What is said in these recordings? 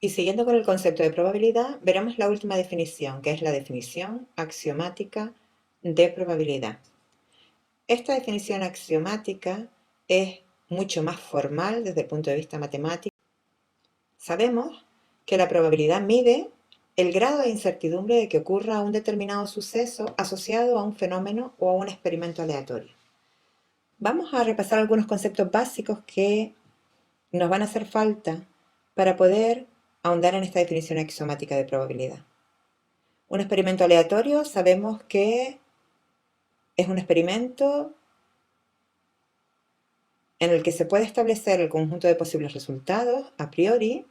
Y siguiendo con el concepto de probabilidad, veremos la última definición, que es la definición axiomática de probabilidad. Esta definición axiomática es mucho más formal desde el punto de vista matemático. Sabemos que la probabilidad mide el grado de incertidumbre de que ocurra un determinado suceso asociado a un fenómeno o a un experimento aleatorio. Vamos a repasar algunos conceptos básicos que nos van a hacer falta para poder ahondar en esta definición axiomática de probabilidad. Un experimento aleatorio sabemos que es un experimento en el que se puede establecer el conjunto de posibles resultados a priori,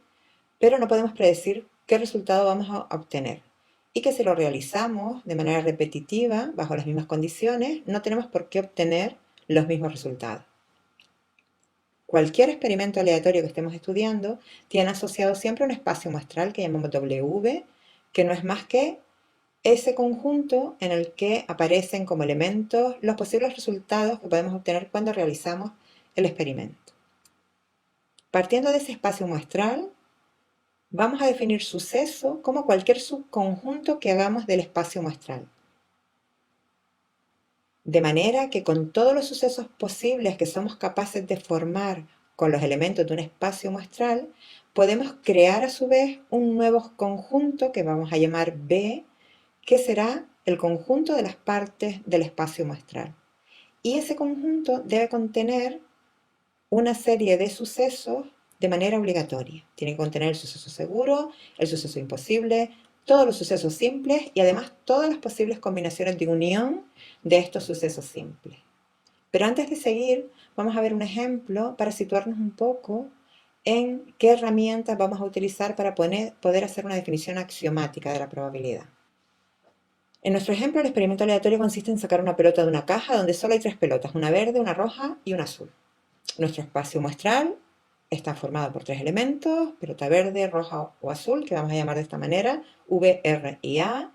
pero no podemos predecir qué resultado vamos a obtener. Y que si lo realizamos de manera repetitiva, bajo las mismas condiciones, no tenemos por qué obtener los mismos resultados. Cualquier experimento aleatorio que estemos estudiando tiene asociado siempre un espacio muestral que llamamos W, que no es más que ese conjunto en el que aparecen como elementos los posibles resultados que podemos obtener cuando realizamos el experimento. Partiendo de ese espacio muestral, vamos a definir suceso como cualquier subconjunto que hagamos del espacio muestral. De manera que con todos los sucesos posibles que somos capaces de formar con los elementos de un espacio muestral, podemos crear a su vez un nuevo conjunto que vamos a llamar B, que será el conjunto de las partes del espacio muestral. Y ese conjunto debe contener una serie de sucesos de manera obligatoria. Tiene que contener el suceso seguro, el suceso imposible, todos los sucesos simples y además todas las posibles combinaciones de unión de estos sucesos simples. Pero antes de seguir, vamos a ver un ejemplo para situarnos un poco en qué herramientas vamos a utilizar para poder hacer una definición axiomática de la probabilidad. En nuestro ejemplo, el experimento aleatorio consiste en sacar una pelota de una caja donde solo hay tres pelotas, una verde, una roja y una azul. Nuestro espacio muestral está formado por tres elementos, pelota verde, roja o azul, que vamos a llamar de esta manera, V, R y A.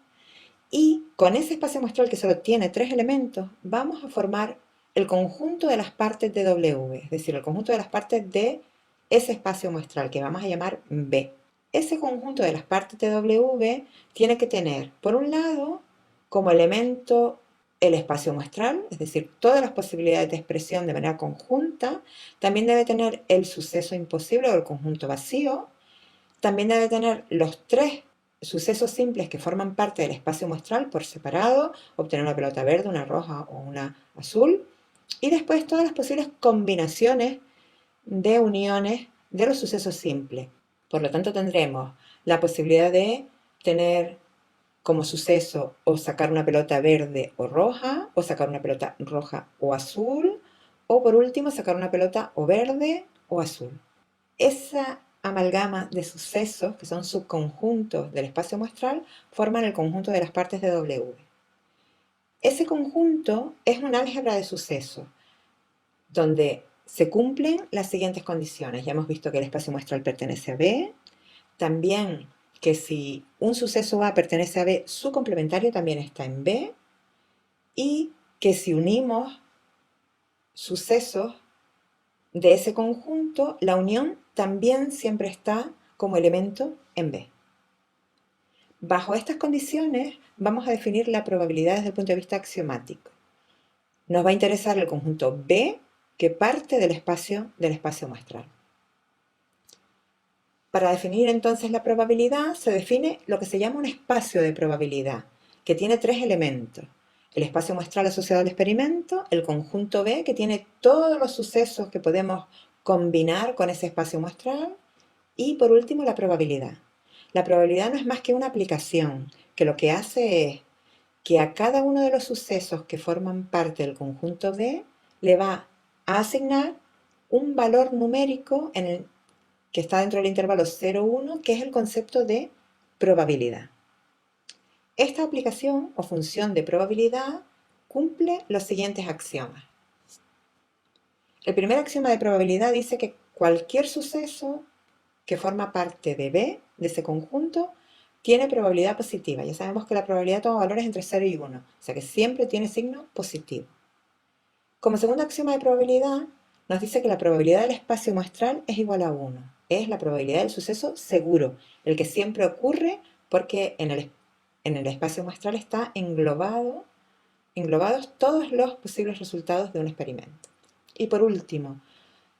Y con ese espacio muestral que solo tiene tres elementos, vamos a formar el conjunto de las partes de W, es decir, el conjunto de las partes de ese espacio muestral, que vamos a llamar B. Ese conjunto de las partes de W tiene que tener, por un lado, como elemento el espacio muestral, es decir, todas las posibilidades de expresión de manera conjunta. También debe tener el suceso imposible o el conjunto vacío. También debe tener los tres sucesos simples que forman parte del espacio muestral por separado, obtener una pelota verde, una roja o una azul. Y después todas las posibles combinaciones de uniones de los sucesos simples. Por lo tanto, tendremos la posibilidad de tener como suceso o sacar una pelota verde o roja, o sacar una pelota roja o azul, o por último sacar una pelota o verde o azul. Esa amalgama de sucesos, que son subconjuntos del espacio muestral, forman el conjunto de las partes de W. Ese conjunto es un álgebra de sucesos, donde se cumplen las siguientes condiciones. Ya hemos visto que el espacio muestral pertenece a B, también que si un suceso A pertenece a B, su complementario también está en B, y que si unimos sucesos de ese conjunto, la unión también siempre está como elemento en B. Bajo estas condiciones vamos a definir la probabilidad desde el punto de vista axiomático. Nos va a interesar el conjunto B que parte del espacio muestral. Para definir entonces la probabilidad se define lo que se llama un espacio de probabilidad, que tiene tres elementos. El espacio muestral asociado al experimento, el conjunto B, que tiene todos los sucesos que podemos combinar con ese espacio muestral, y por último la probabilidad. La probabilidad no es más que una aplicación, que lo que hace es que a cada uno de los sucesos que forman parte del conjunto B le va a asignar un valor numérico que está dentro del intervalo 0,1, que es el concepto de probabilidad. Esta aplicación o función de probabilidad cumple los siguientes axiomas. El primer axioma de probabilidad dice que cualquier suceso que forma parte de B, de ese conjunto, tiene probabilidad positiva. Ya sabemos que la probabilidad toma valores entre 0 y 1, o sea que siempre tiene signo positivo. Como segundo axioma de probabilidad, nos dice que la probabilidad del espacio muestral es igual a 1. Es la probabilidad del suceso seguro, el que siempre ocurre porque en el espacio muestral está englobados todos los posibles resultados de un experimento. Y por último,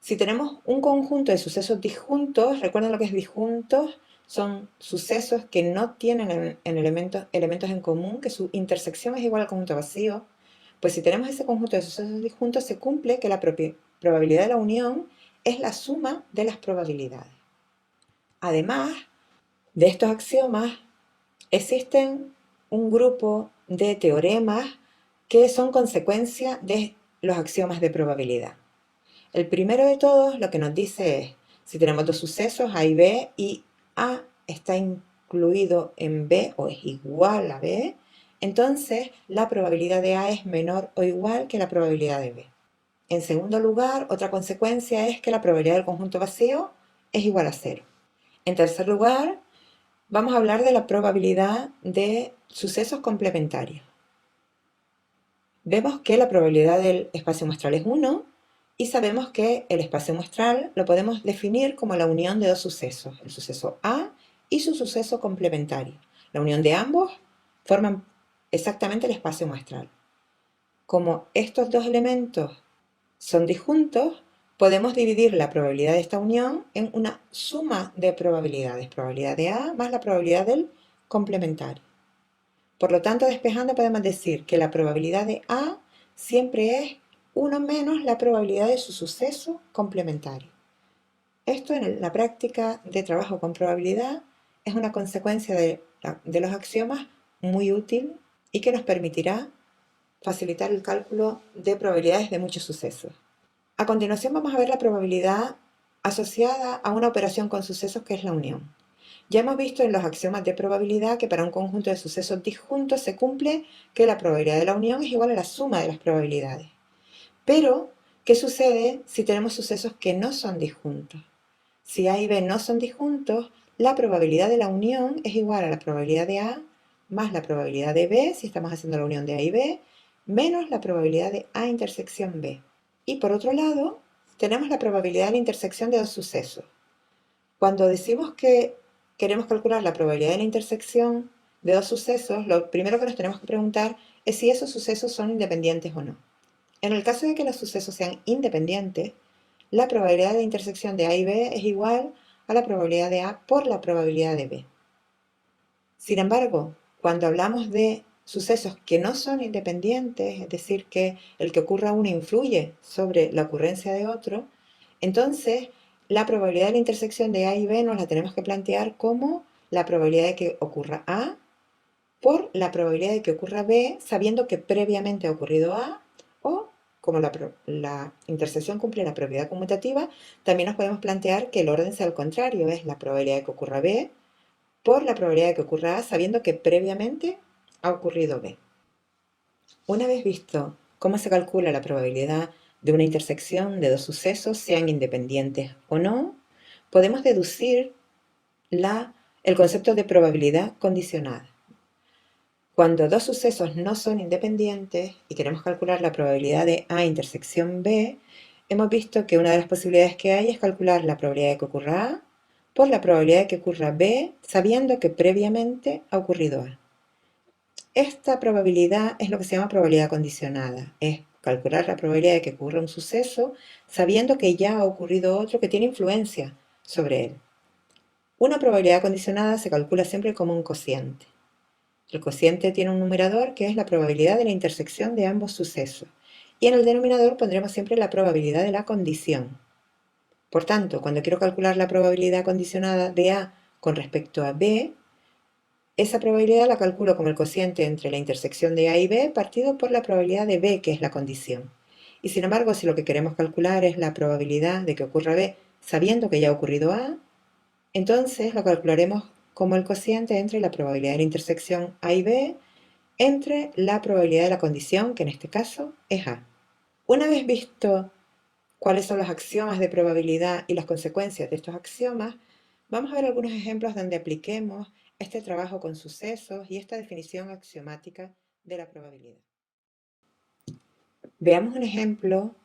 si tenemos un conjunto de sucesos disjuntos, recuerden lo que es disjuntos, son sucesos que no tienen elementos en común, que su intersección es igual al conjunto vacío. Pues si tenemos ese conjunto de sucesos disjuntos, se cumple que la probabilidad de la unión es la suma de las probabilidades. Además de estos axiomas, existen un grupo de teoremas que son consecuencia de los axiomas de probabilidad. El primero de todos lo que nos dice es, si tenemos dos sucesos A y B y A está incluido en B o es igual a B, entonces la probabilidad de A es menor o igual que la probabilidad de B. En segundo lugar, otra consecuencia es que la probabilidad del conjunto vacío es igual a 0. En tercer lugar, vamos a hablar de la probabilidad de sucesos complementarios. Vemos que la probabilidad del espacio muestral es 1 y sabemos que el espacio muestral lo podemos definir como la unión de dos sucesos, el suceso A y su suceso complementario. La unión de ambos forman exactamente el espacio muestral. Como estos dos elementos son disjuntos, podemos dividir la probabilidad de esta unión en una suma de probabilidades, probabilidad de A más la probabilidad del complementario. Por lo tanto, despejando podemos decir que la probabilidad de A siempre es 1 menos la probabilidad de su suceso complementario. Esto en la práctica de trabajo con probabilidad es una consecuencia de los axiomas muy útil y que nos permitirá facilitar el cálculo de probabilidades de muchos sucesos. A continuación vamos a ver la probabilidad asociada a una operación con sucesos que es la unión. Ya hemos visto en los axiomas de probabilidad que para un conjunto de sucesos disjuntos se cumple que la probabilidad de la unión es igual a la suma de las probabilidades. Pero, ¿qué sucede si tenemos sucesos que no son disjuntos? Si A y B no son disjuntos, la probabilidad de la unión es igual a la probabilidad de A más la probabilidad de B, si estamos haciendo la unión de A y B, menos la probabilidad de A intersección B. Y por otro lado, tenemos la probabilidad de la intersección de dos sucesos. Cuando decimos que queremos calcular la probabilidad de la intersección de dos sucesos, lo primero que nos tenemos que preguntar es si esos sucesos son independientes o no. En el caso de que los sucesos sean independientes, la probabilidad de intersección de A y B es igual a la probabilidad de A por la probabilidad de B. Sin embargo, cuando hablamos de sucesos que no son independientes, es decir, que el que ocurra uno influye sobre la ocurrencia de otro, entonces la probabilidad de la intersección de A y B nos la tenemos que plantear como la probabilidad de que ocurra A por la probabilidad de que ocurra B, sabiendo que previamente ha ocurrido A, o como la intersección cumple la propiedad conmutativa, también nos podemos plantear que el orden sea al contrario, es la probabilidad de que ocurra B por la probabilidad de que ocurra A, sabiendo que previamente ha ocurrido B. Una vez visto cómo se calcula la probabilidad de una intersección de dos sucesos, sean independientes o no, podemos deducir el concepto de probabilidad condicionada. Cuando dos sucesos no son independientes y queremos calcular la probabilidad de A intersección B, hemos visto que una de las posibilidades que hay es calcular la probabilidad de que ocurra A por la probabilidad de que ocurra B, sabiendo que previamente ha ocurrido A. Esta probabilidad es lo que se llama probabilidad condicionada, es calcular la probabilidad de que ocurra un suceso sabiendo que ya ha ocurrido otro que tiene influencia sobre él. Una probabilidad condicionada se calcula siempre como un cociente. El cociente tiene un numerador que es la probabilidad de la intersección de ambos sucesos y en el denominador pondremos siempre la probabilidad de la condición. Por tanto, cuando quiero calcular la probabilidad condicionada de A con respecto a B, esa probabilidad la calculo como el cociente entre la intersección de A y B partido por la probabilidad de B, que es la condición. Y sin embargo, si lo que queremos calcular es la probabilidad de que ocurra B sabiendo que ya ha ocurrido A, entonces lo calcularemos como el cociente entre la probabilidad de la intersección A y B entre la probabilidad de la condición, que en este caso es A. Una vez visto cuáles son los axiomas de probabilidad y las consecuencias de estos axiomas, vamos a ver algunos ejemplos donde apliquemos este trabajo con sucesos y esta definición axiomática de la probabilidad. Veamos un ejemplo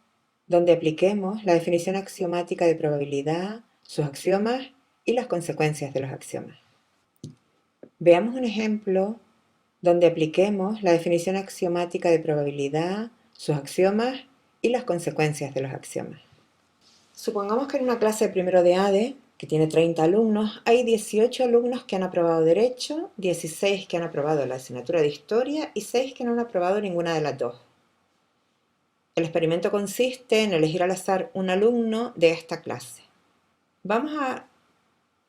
donde apliquemos la definición axiomática de probabilidad, sus axiomas y las consecuencias de los axiomas. Veamos un ejemplo donde apliquemos la definición axiomática de probabilidad, sus axiomas y las consecuencias de los axiomas. Supongamos que en una clase de primero de ADE, que tiene 30 alumnos, hay 18 alumnos que han aprobado Derecho, 16 que han aprobado la asignatura de Historia y 6 que no han aprobado ninguna de las dos. El experimento consiste en elegir al azar un alumno de esta clase. Vamos a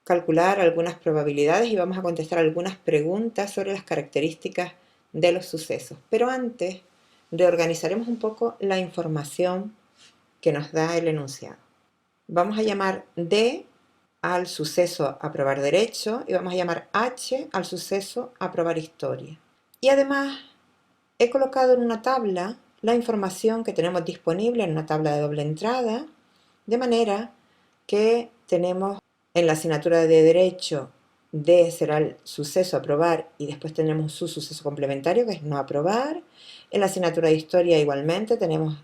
calcular algunas probabilidades y vamos a contestar algunas preguntas sobre las características de los sucesos. Pero antes, reorganizaremos un poco la información que nos da el enunciado. Vamos a llamar D al suceso aprobar Derecho y vamos a llamar H al suceso aprobar Historia. Y además he colocado en una tabla la información que tenemos disponible en una tabla de doble entrada, de manera que tenemos en la asignatura de Derecho, D será el suceso aprobar y después tenemos su suceso complementario, que es no aprobar. En la asignatura de Historia igualmente tenemos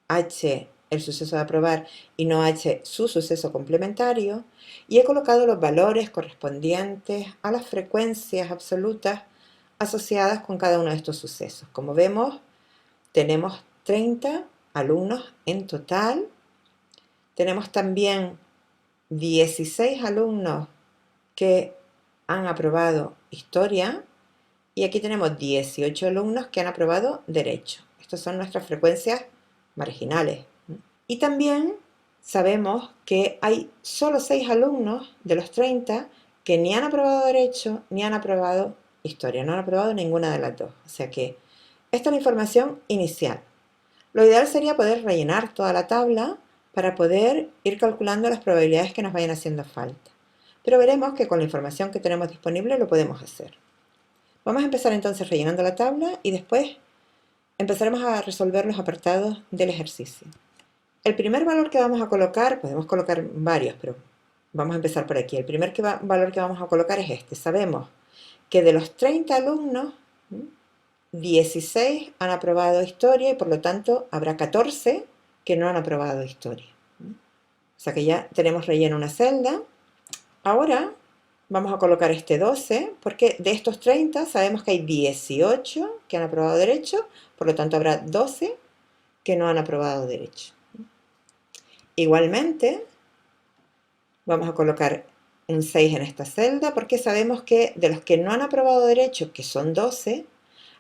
H el suceso de aprobar y no H su suceso complementario. Y he colocado los valores correspondientes a las frecuencias absolutas asociadas con cada uno de estos sucesos. Como vemos, tenemos 30 alumnos en total. Tenemos también 16 alumnos que han aprobado Historia y aquí tenemos 18 alumnos que han aprobado Derecho. Estas son nuestras frecuencias marginales. Y también sabemos que hay solo 6 alumnos de los 30 que ni han aprobado Derecho ni han aprobado Historia, no han aprobado ninguna de las dos. O sea que esta es la información inicial. Lo ideal sería poder rellenar toda la tabla para poder ir calculando las probabilidades que nos vayan haciendo falta. Pero veremos que con la información que tenemos disponible lo podemos hacer. Vamos a empezar entonces rellenando la tabla y después empezaremos a resolver los apartados del ejercicio. El primer valor que vamos a colocar, podemos colocar varios, pero vamos a empezar por aquí. El primer valor que vamos a colocar es este. Sabemos que de los 30 alumnos, 16 han aprobado Historia y por lo tanto habrá 14 que no han aprobado Historia. O sea que ya tenemos relleno una celda. Ahora vamos a colocar este 12 porque de estos 30 sabemos que hay 18 que han aprobado Derecho, por lo tanto habrá 12 que no han aprobado Derecho. Igualmente vamos a colocar un 6 en esta celda porque sabemos que de los que no han aprobado Derecho, que son 12,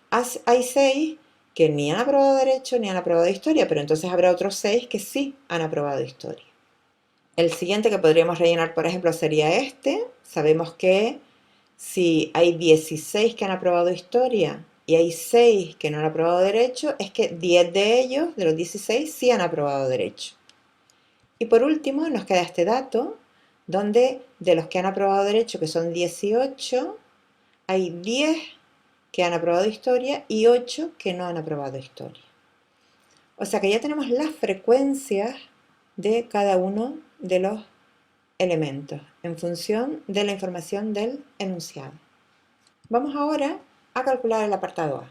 hay 6 que ni han aprobado Derecho ni han aprobado Historia, pero entonces habrá otros 6 que sí han aprobado Historia. El siguiente que podríamos rellenar, por ejemplo, sería este. Sabemos que si hay 16 que han aprobado Historia y hay 6 que no han aprobado Derecho, es que 10 de ellos, de los 16, sí han aprobado Derecho. Y por último nos queda este dato, donde de los que han aprobado Derecho, que son 18, hay 10 que han aprobado Historia y 8 que no han aprobado Historia. O sea que ya tenemos las frecuencias de cada uno de los elementos en función de la información del enunciado. Vamos ahora a calcular el apartado A.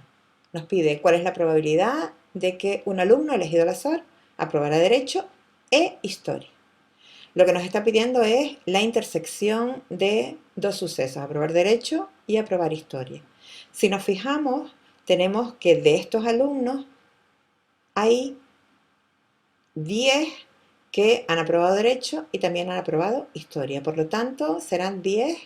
Nos pide cuál es la probabilidad de que un alumno elegido al azar aprobará Derecho e Historia. Lo que nos está pidiendo es la intersección de dos sucesos, aprobar Derecho y aprobar Historia. Si nos fijamos, tenemos que de estos alumnos hay 10 que han aprobado Derecho y también han aprobado Historia. Por lo tanto, serán 10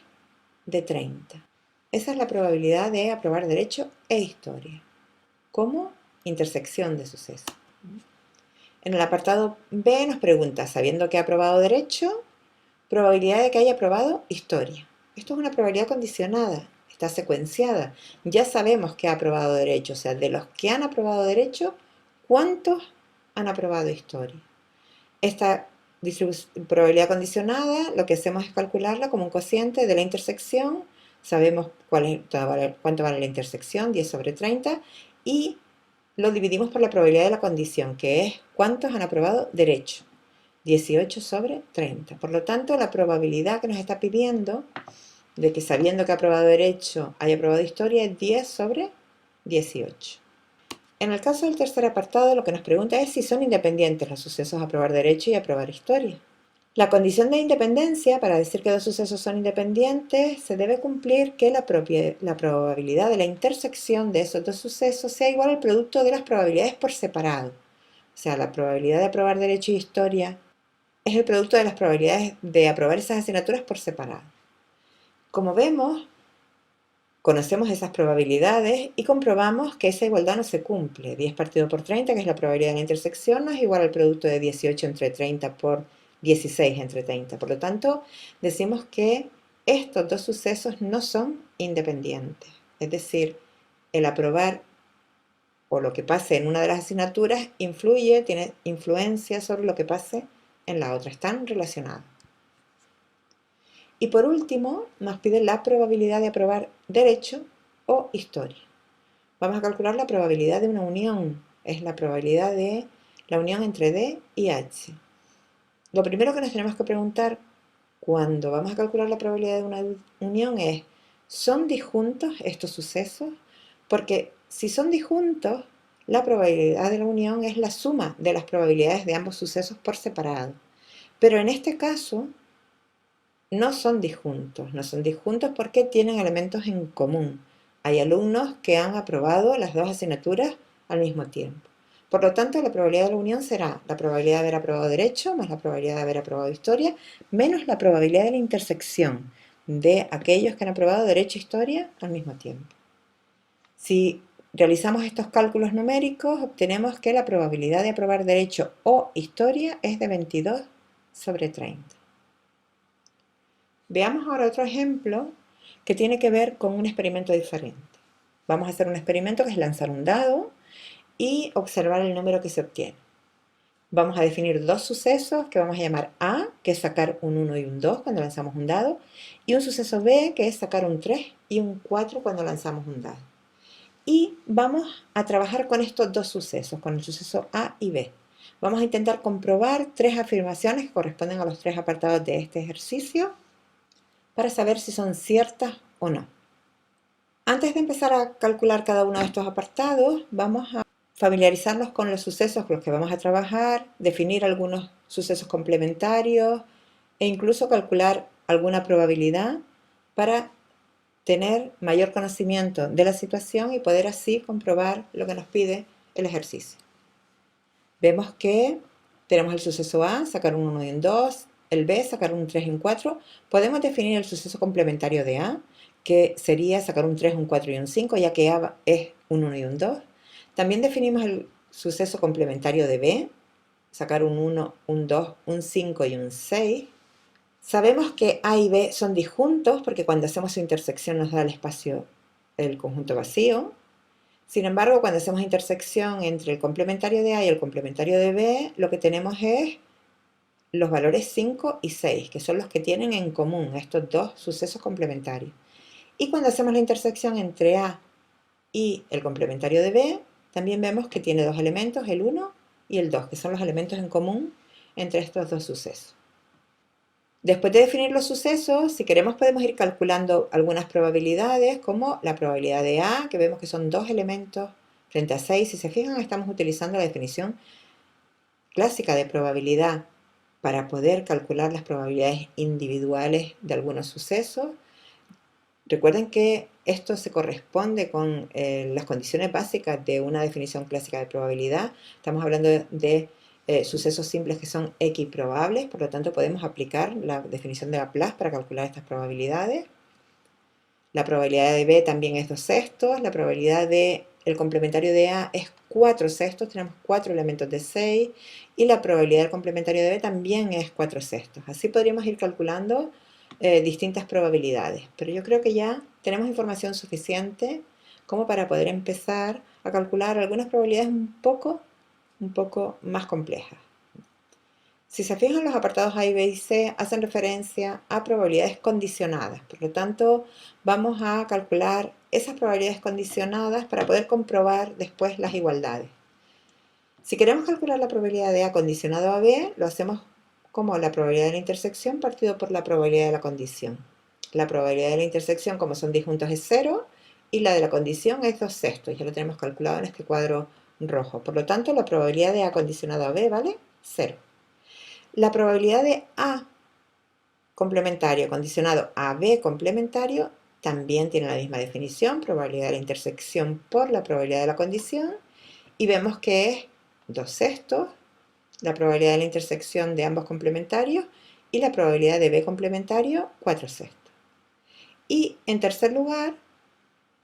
de 30. Esa es la probabilidad de aprobar Derecho e Historia como intersección de sucesos. En el apartado B nos pregunta, sabiendo que ha aprobado Derecho, probabilidad de que haya aprobado Historia. Esto es una probabilidad condicionada, está secuenciada. Ya sabemos que ha aprobado Derecho, o sea, de los que han aprobado Derecho, ¿cuántos han aprobado Historia? Esta probabilidad condicionada, lo que hacemos es calcularla como un cociente de la intersección. Sabemos cuánto vale la intersección, 10 sobre 30, y lo dividimos por la probabilidad de la condición, que es cuántos han aprobado Derecho, 18 sobre 30. Por lo tanto, la probabilidad que nos está pidiendo de que sabiendo que ha aprobado Derecho haya aprobado Historia es 10 sobre 18. En el caso del tercer apartado, lo que nos pregunta es si son independientes los sucesos aprobar derecho y aprobar historia. La condición de independencia, para decir que dos sucesos son independientes, se debe cumplir que la probabilidad de la intersección de esos dos sucesos sea igual al producto de las probabilidades por separado. O sea, la probabilidad de aprobar derecho y historia es el producto de las probabilidades de aprobar esas asignaturas por separado. Como vemos, conocemos esas probabilidades y comprobamos que esa igualdad no se cumple. 10 partido por 30, que es la probabilidad de la intersección, no es igual al producto de 18 entre 30 por 16 entre 30. Por lo tanto, decimos que estos dos sucesos no son independientes. Es decir, el aprobar o lo que pase en una de las asignaturas tiene influencia sobre lo que pase en la otra. Están relacionados. Y por último, nos pide la probabilidad de aprobar derecho o historia. Vamos a calcular la probabilidad de una unión. Es la probabilidad de la unión entre D y H. Lo primero que nos tenemos que preguntar cuando vamos a calcular la probabilidad de una unión es, ¿son disjuntos estos sucesos? Porque si son disjuntos, la probabilidad de la unión es la suma de las probabilidades de ambos sucesos por separado. Pero en este caso, no son disjuntos porque tienen elementos en común. Hay alumnos que han aprobado las dos asignaturas al mismo tiempo. Por lo tanto, la probabilidad de la unión será la probabilidad de haber aprobado derecho más la probabilidad de haber aprobado historia menos la probabilidad de la intersección de aquellos que han aprobado derecho e historia al mismo tiempo. Si realizamos estos cálculos numéricos, obtenemos que la probabilidad de aprobar derecho o historia es de 22 sobre 30. Veamos ahora otro ejemplo que tiene que ver con un experimento diferente. Vamos a hacer un experimento que es lanzar un dado y observar el número que se obtiene. Vamos a definir dos sucesos que vamos a llamar A, que es sacar un 1 y un 2 cuando lanzamos un dado, y un suceso B, que es sacar un 3 y un 4 cuando lanzamos un dado. Y vamos a trabajar con estos dos sucesos, con el suceso A y B. Vamos a intentar comprobar tres afirmaciones que corresponden a los tres apartados de este ejercicio para saber si son ciertas o no. Antes de empezar a calcular cada uno de estos apartados, vamos a familiarizarnos con los sucesos con los que vamos a trabajar, definir algunos sucesos complementarios e incluso calcular alguna probabilidad para tener mayor conocimiento de la situación y poder así comprobar lo que nos pide el ejercicio. Vemos que tenemos el suceso A, sacar un 1 y un 2, el B, sacar un 3 y un 4. Podemos definir el suceso complementario de A, que sería sacar un 3, un 4 y un 5, ya que A es un 1 y un 2. También definimos el suceso complementario de B, sacar un 1, un 2, un 5 y un 6. Sabemos que A y B son disjuntos porque cuando hacemos su intersección nos da el espacio, el conjunto vacío. Sin embargo, cuando hacemos intersección entre el complementario de A y el complementario de B, lo que tenemos es los valores 5 y 6, que son los que tienen en común estos dos sucesos complementarios. Y cuando hacemos la intersección entre A y el complementario de B, también vemos que tiene dos elementos, el 1 y el 2, que son los elementos en común entre estos dos sucesos. Después de definir los sucesos, si queremos podemos ir calculando algunas probabilidades, como la probabilidad de A, que vemos que son dos elementos frente a 6. Si se fijan, estamos utilizando la definición clásica de probabilidad para poder calcular las probabilidades individuales de algunos sucesos. Recuerden que esto se corresponde con las condiciones básicas de una definición clásica de probabilidad. Estamos hablando de sucesos simples que son equiprobables, por lo tanto podemos aplicar la definición de Laplace para calcular estas probabilidades. La probabilidad de B también es 2 sextos, la probabilidad de el complementario de A es 4 sextos, tenemos 4 elementos de 6, y la probabilidad del complementario de B también es 4 sextos. Así podríamos ir calculando distintas probabilidades, pero yo creo que ya tenemos información suficiente como para poder empezar a calcular algunas probabilidades un poco más complejas. Si se fijan, los apartados A, B y C hacen referencia a probabilidades condicionadas. Por lo tanto, vamos a calcular esas probabilidades condicionadas para poder comprobar después las igualdades. Si queremos calcular la probabilidad de A condicionado a B, lo hacemos como la probabilidad de la intersección partido por la probabilidad de la condición. La probabilidad de la intersección, como son disjuntos, es 0, y la de la condición es 2 sextos. Ya lo tenemos calculado en este cuadro rojo. Por lo tanto, la probabilidad de A condicionado a B vale 0. La probabilidad de A complementario condicionado a B complementario también tiene la misma definición, probabilidad de la intersección por la probabilidad de la condición, y vemos que es 2/6 la probabilidad de la intersección de ambos complementarios y la probabilidad de B complementario 4/6. Y en tercer lugar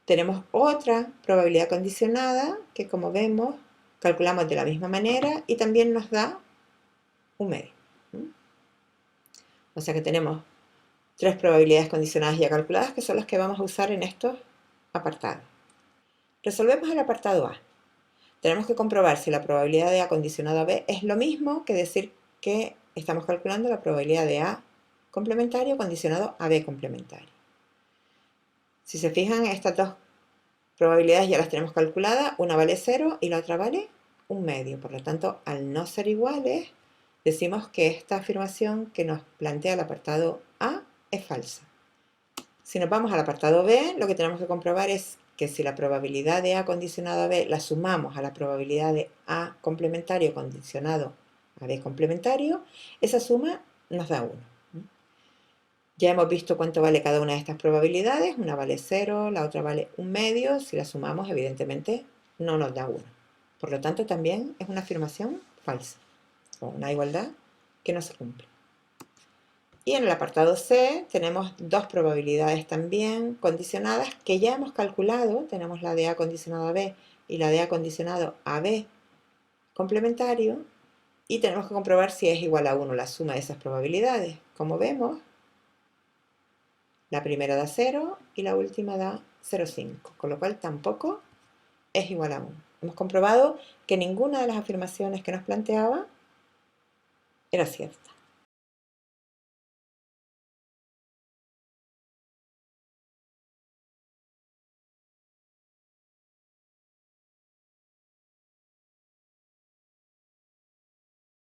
tenemos otra probabilidad condicionada que, como vemos, calculamos de la misma manera y también nos da un medio. O sea que tenemos 3 probabilidades condicionadas ya calculadas que son las que vamos a usar en estos apartados. Resolvemos el apartado A. Tenemos que comprobar si la probabilidad de A condicionado a B es lo mismo que decir que estamos calculando la probabilidad de A complementario condicionado a B complementario. Si se fijan, estas dos probabilidades ya las tenemos calculadas, una vale 0 y la otra vale un medio. Por lo tanto, al no ser iguales, decimos que esta afirmación que nos plantea el apartado A es falsa. Si nos vamos al apartado B, lo que tenemos que comprobar es que si la probabilidad de A condicionado a B la sumamos a la probabilidad de A complementario condicionado a B complementario, esa suma nos da 1. Ya hemos visto cuánto vale cada una de estas probabilidades. Una vale 0, la otra vale un medio. Si la sumamos, evidentemente, no nos da 1. Por lo tanto, también es una afirmación falsa, o una igualdad que no se cumple. Y en el apartado C tenemos dos probabilidades también condicionadas que ya hemos calculado. Tenemos la de A condicionado a B y la de A condicionado a B complementario. Y tenemos que comprobar si es igual a 1 la suma de esas probabilidades. Como vemos, la primera da 0 y la última da 0,5, con lo cual tampoco es igual a 1. Hemos comprobado que ninguna de las afirmaciones que nos planteaba era cierta.